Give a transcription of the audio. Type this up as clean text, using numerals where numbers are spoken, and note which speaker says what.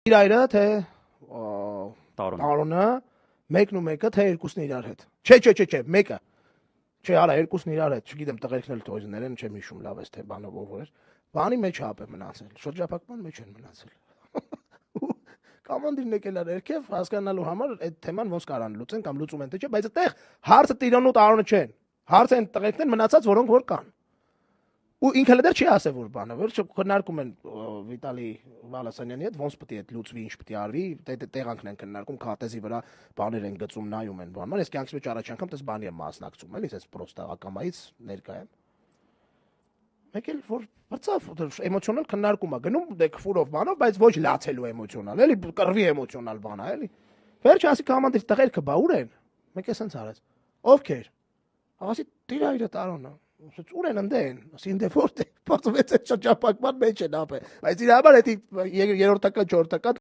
Speaker 1: Իրայրը թե տարոնը մեկն ու մեկը թե երկուսն իրար հետ։ Չէ, մեկը։ Չէ, արա երկուսն իրար հետ, չգիտեմ տղերքն էլ թոյզներ են, չեմ հիշում լավ էս թե բանով ով էր։ Բանի մեջ հապ է մնացել, շրջափակման մեջ են մնացել։ Կամանդիրն եկել էր երկև հասկանալու համար այդ թեման ոնց կարան լուծեն կամ լուծում են թե չէ, բայց այդտեղ հարցը տիրոն ու տարոնը չեն։ Հարցը են տղերքն են մնացած, որոնք որ կան։ Ու ինքը դեռ չի ասել որ բանը, վերջը քննարկում են Վիտալի Վալասանյանի հետ, ոնց պետք է այդ լուծվի, ինչ պետք է արվի, տեղանքն են քննարկում, քարտեզի վրա բաներ են գծում, նայում են բաններ, ես կյանքից մեջ առաջ անգամ դες բանի եմ մասնակցում, էլի, այս պրոստա ակամայից ներկա եմ։ Մեկ էլ որ բրծավ էմոցիոնալ քննարկում է գնում դե քֆուրով բանով, բայց ոչ լացելու էմոցիոնալ, էլի, կռվի էմոցիոնալ բան է, էլի։ Վերջը ասի կամանդիր տղերքը բա ուր են։ Մեկ է սենց արեց։ Ովքեր։ Ասի տիրայրը տարոնը։ Ասեց ուր են ընդեն, ասի ինձ որտե, բացվեց այդ շրջափակման մեջ են ապե, բայց իր համար էդի երրորդական, չորրորդական